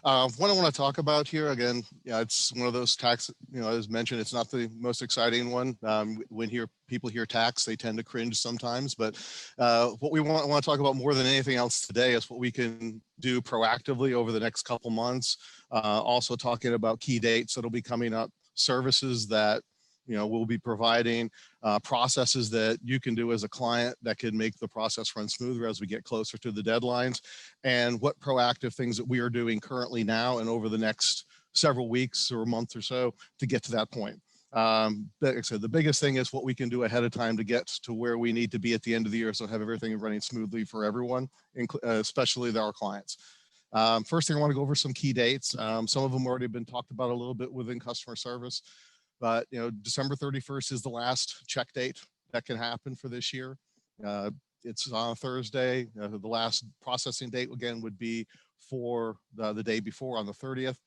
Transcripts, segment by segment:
What I want to talk about here, again, yeah, it's one of those tax, as mentioned, it's not the most exciting one. When people hear tax, they tend to cringe sometimes, but what we want to talk about more than anything else today is what we can do proactively over the next couple months. Also talking about key dates that'll be coming up, services that we'll be providing, processes that you can do as a client that can make the process run smoother as we get closer to the deadlines, and what proactive things that we are doing currently now and over the next several weeks or a month or so to get to that point. Like I said, the biggest thing is what we can do ahead of time to get to where we need to be at the end of the year, so have everything running smoothly for everyone, especially our clients. First thing, I want to go over some key dates. Some of them already been talked about a little bit within customer service. But December 31st is the last check date that can happen for this year. It's on a Thursday. The last processing date again would be for the day before on the 30th.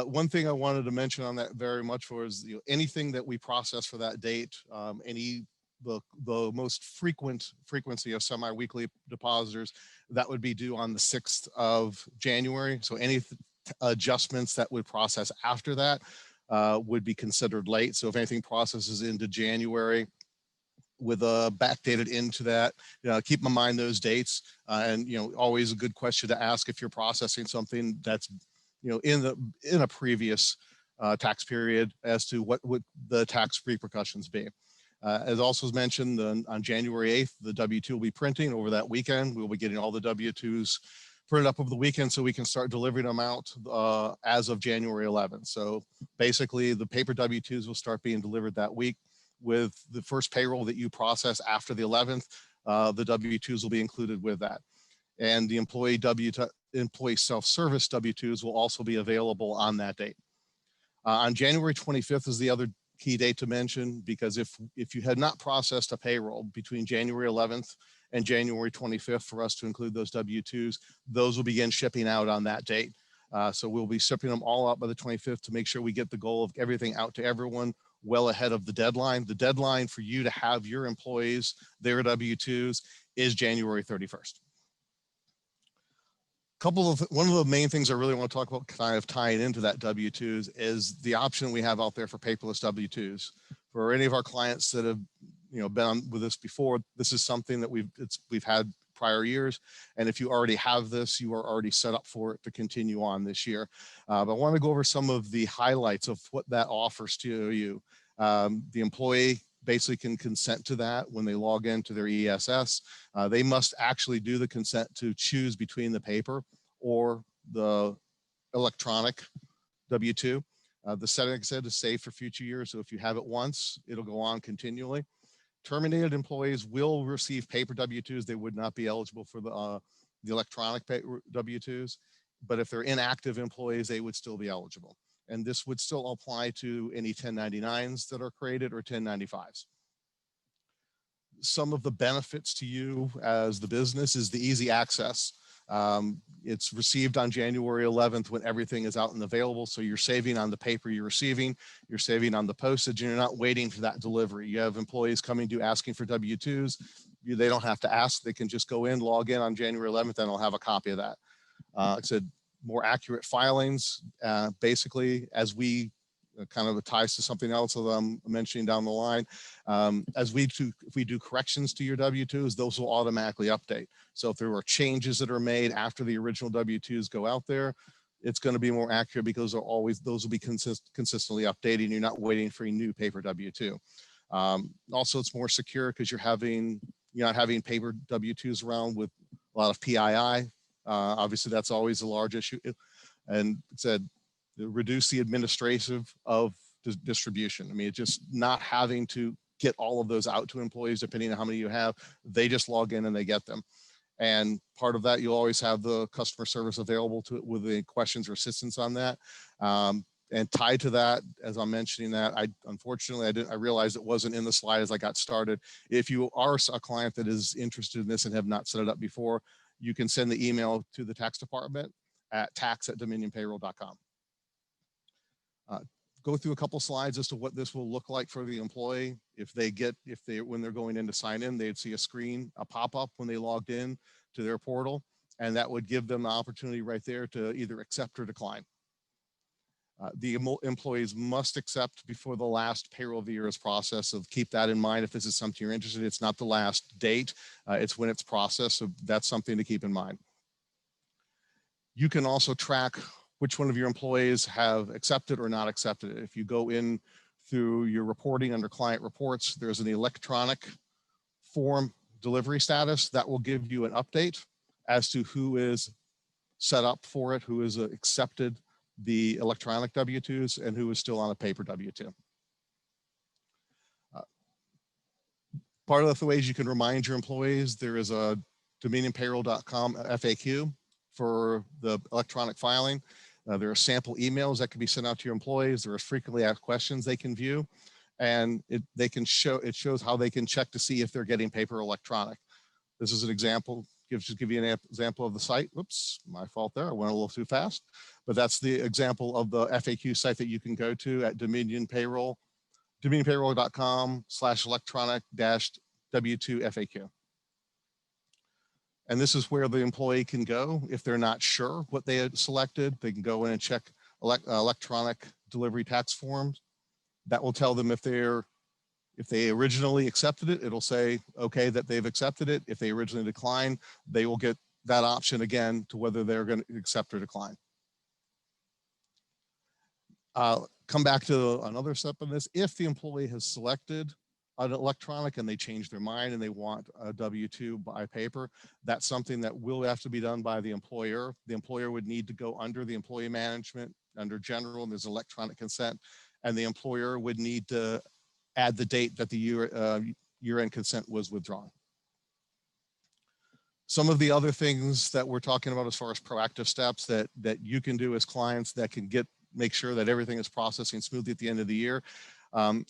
One thing I wanted to mention on that very much was anything that we process for that date, the most frequency of semi-weekly depositors, that would be due on the 6th of January. So any adjustments that would process after that would be considered late. So if anything processes into January with a backdated into that, keep in mind those dates. And always a good question to ask if you're processing something that's in a previous tax period as to what would the tax repercussions be. As also was mentioned, on January 8th, the W-2 will be printing over that weekend. We'll be getting all the W-2s printed up over the weekend so we can start delivering them out as of January 11th. So basically the paper W-2s will start being delivered that week. With the first payroll that you process after the 11th, the W-2s will be included with that. And the employee self-service W-2s will also be available on that date. On January 25th is the other key date to mention, because if you had not processed a payroll between January 11th and January 25th for us to include those W-2s, those will begin shipping out on that date. So we'll be shipping them all out by the 25th to make sure we get the goal of everything out to everyone well ahead of the deadline. The deadline for you to have your employees, their W-2s, is January 31st. One of the main things I really want to talk about, kind of tying into that W-2s, is the option we have out there for paperless W-2s. For any of our clients that have been on with us before, this is something that we've had prior years, and if you already have this, you are already set up for it to continue on this year. But I want to go over some of the highlights of what that offers to you. The employee basically can consent to that when they log into their ESS. They must actually do the consent to choose between the paper or the electronic W-2. The setting, like I said, is saved for future years. So if you have it once, it'll go on continually. Terminated employees will receive paper W-2s. They would not be eligible for the electronic W-2s. But if they're inactive employees, they would still be eligible. And this would still apply to any 1099s that are created or 1095s. Some of the benefits to you as the business is the easy access. It's received on January 11th when everything is out and available. So you're saving on the paper you're receiving, you're saving on the postage, and you're not waiting for that delivery. You have employees coming to you asking for W-2s. They don't have to ask. They can just go in, log in on January 11th, and they'll have a copy of that. Like I said, more accurate filings. Basically, as we kind of ties to something else that I'm mentioning down the line. If we do corrections to your W-2s, those will automatically update. So if there are changes that are made after the original W-2s go out there, it's going to be more accurate because those will be consistently updating. You're not waiting for a new paper W-2. Also, it's more secure because you're not having paper W-2s around with a lot of PII. Obviously, that's always a large issue. And it said, reduce the administrative of distribution. I mean, it's just not having to get all of those out to employees, depending on how many you have. They just log in and they get them. And part of that, you'll always have the customer service available to it with the questions or assistance on that. And tied to that, as I'm mentioning that, unfortunately, I realized it wasn't in the slide as I got started. If you are a client that is interested in this and have not set it up before, you can send the email to the tax department at tax@dominionpayroll.com. Go through a couple slides as to what this will look like for the employee. When they're going in to sign in, they'd see a screen, a pop-up when they logged in to their portal. and that would give them the opportunity right there to either accept or decline. The employees must accept before the last payroll of the year is processed. So keep that in mind if this is something you're interested in. It's not the last date, it's when it's processed. So that's something to keep in mind. You can also track which one of your employees have accepted or not accepted it. If you go in through your reporting under client reports, there's an electronic form delivery status that will give you an update as to who is set up for it, who is accepted the electronic W-2s, and who is still on a paper W-2. Part of the ways you can remind your employees, there is a dominionpayroll.com FAQ for the electronic filing. There are sample emails that can be sent out to your employees. There are frequently asked questions they can view, and it shows how they can check to see if they're getting paper or electronic. This is an example. Just give you an example of the site. Whoops, my fault there. I went a little too fast. But that's the example of the FAQ site that you can go to at dominionpayroll.com/electronic-W2 FAQ. And this is where the employee can go if they're not sure what they had selected. They can go in and check electronic delivery tax forms. That will tell them if they originally accepted it, it'll say, okay, that they've accepted it. If they originally declined, they will get that option again to whether they're going to accept or decline. Come back to another step in this. If the employee has selected an electronic and they change their mind and they want a W-2 by paper, that's something that will have to be done by the employer. The employer would need to go under the employee management, under general, and there's electronic consent, and the employer would need to add the date that the year-end consent was withdrawn. Some of the other things that we're talking about as far as proactive steps that you can do as clients that can make sure that everything is processing smoothly at the end of the year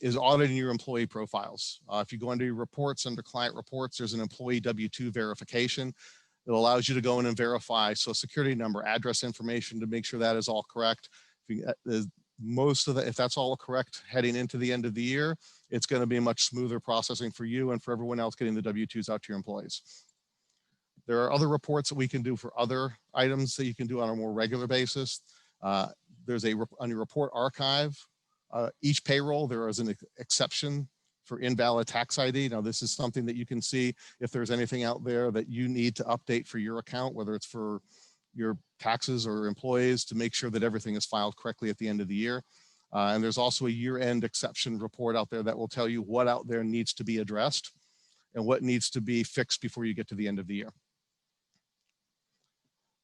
is auditing your employee profiles. If you go under your reports, under client reports, there's an employee W-2 verification. It allows you to go in and verify social security number, address information to make sure that is all correct. If that's all correct heading into the end of the year, it's going to be a much smoother processing for you and for everyone else getting the W-2s out to your employees. There are other reports that we can do for other items that you can do on a more regular basis. There's on your report archive, each payroll, there is an exception for invalid tax ID. Now, this is something that you can see if there's anything out there that you need to update for your account, whether it's for your taxes or employees, to make sure that everything is filed correctly at the end of the year. And there's also a year-end exception report out there that will tell you what out there needs to be addressed and what needs to be fixed before you get to the end of the year.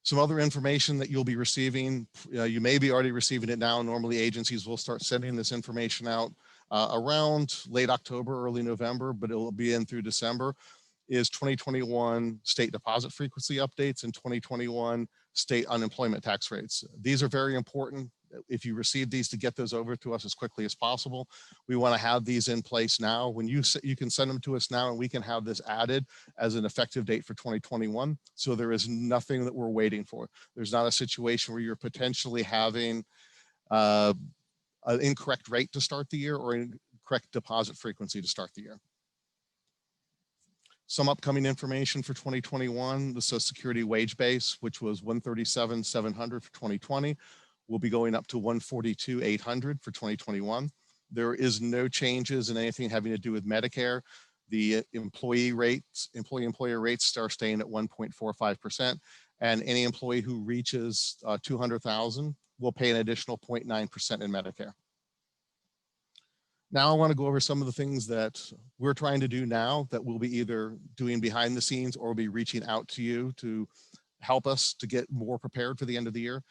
Some other information that you'll be receiving, you may be already receiving it now. Normally agencies will start sending this information out around late October, early November, but it will be in through December, is 2021 state deposit frequency updates and 2021 state unemployment tax rates. These are very important. If you receive these, to get those over to us as quickly as possible. We want to have these in place now. When you can send them to us now, and we can have this added as an effective date for 2021. So there is nothing that we're waiting for. There's not a situation where you're potentially having an incorrect rate to start the year or incorrect deposit frequency to start the year. Some upcoming information for 2021, the Social Security wage base, which was $137,700 for 2020, will be going up to $142,800 for 2021. There is no changes in anything having to do with Medicare. The employer rates are staying at 1.45%, and any employee who reaches 200,000 will pay an additional 0.9% in Medicare. Now I want to go over some of the things that we're trying to do now that we'll be either doing behind the scenes or we'll be reaching out to you to help us to get more prepared for the end of the year.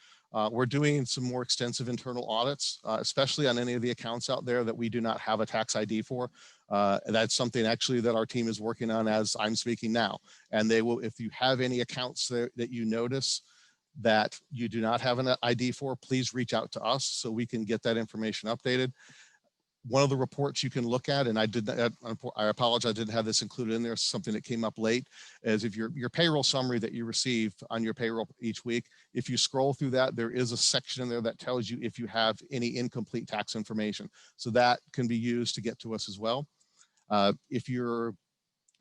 We're doing some more extensive internal audits, especially on any of the accounts out there that we do not have a tax ID for. That's something actually that our team is working on as I'm speaking now. And they will, if you have any accounts that you notice that you do not have an ID for, please reach out to us so we can get that information updated. One of the reports you can look at, and I apologize, I didn't have this included in there, something that came up late, is if your payroll summary that you receive on your payroll each week, if you scroll through that, there is a section in there that tells you if you have any incomplete tax information. So that can be used to get to us as well. If you're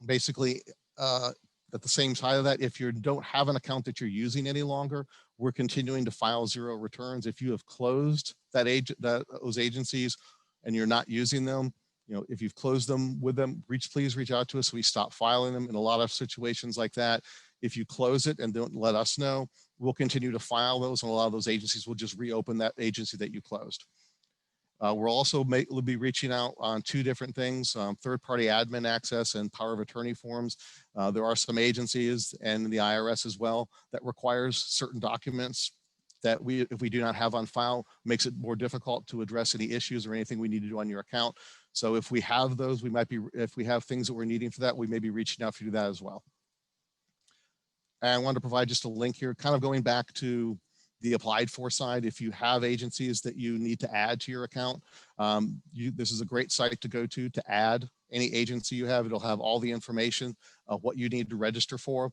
basically at the same side of that, if you don't have an account that you're using any longer, we're continuing to file 0 returns. If you have closed those agencies and you're not using them, if you've closed them with them, please reach out to us so we stop filing them. In a lot of situations like that, if you close it and don't let us know, we'll continue to file those, and a lot of those agencies will just reopen that agency that you closed. We'll also be reaching out on 2 different things, third-party admin access and power of attorney forms. There are some agencies and the IRS as well that requires certain documents that if we do not have on file, makes it more difficult to address any issues or anything we need to do on your account. So if we have those, if we have things that we're needing for that, we may be reaching out to do that as well. And I wanted to provide just a link here, kind of going back to the applied for side. If you have agencies that you need to add to your account, this is a great site to go to add any agency you have. It'll have all the information of what you need to register for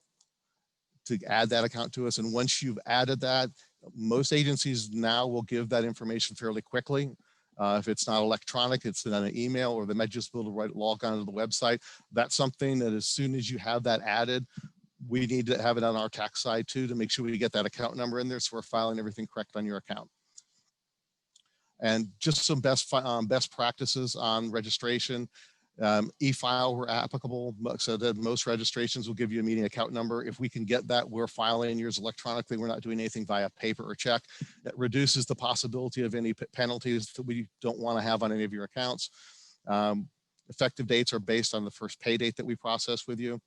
to add that account to us. And once you've added that, most agencies now will give that information fairly quickly. If it's not electronic, it's in an email, or they might just be able to log onto the website. That's something that as soon as you have that added, we need to have it on our tax side too, to make sure we get that account number in there so we're filing everything correct on your account. And just some best practices on registration. E-file where applicable, so that most registrations will give you a meeting account number. If we can get that, we're filing yours electronically. We're not doing anything via paper or check. That reduces the possibility of any penalties that we don't want to have on any of your accounts. Effective dates are based on the first pay date that we process with you.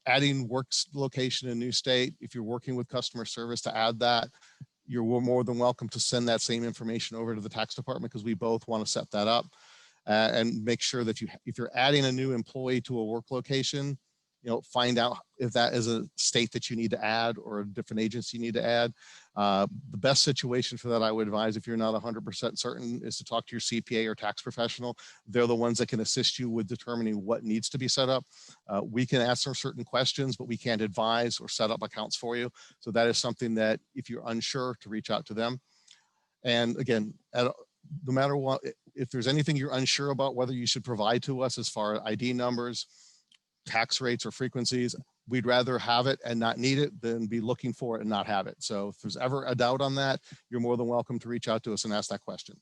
Adding work location in a new state, if you're working with customer service to add that, you're more than welcome to send that same information over to the tax department, because we both want to set that up. And make sure that if you're adding a new employee to a work location, find out if that is a state that you need to add or a different agency you need to add. The best situation for that, I would advise, if you're not 100% certain, is to talk to your CPA or tax professional. They're the ones that can assist you with determining what needs to be set up. We can answer certain questions, but we can't advise or set up accounts for you. So that is something that, if you're unsure, to reach out to them. And again, no matter what, if there's anything you're unsure about whether you should provide to us as far as ID numbers, tax rates, or frequencies, we'd rather have it and not need it than be looking for it and not have it. So if there's ever a doubt on that, you're more than welcome to reach out to us and ask that question.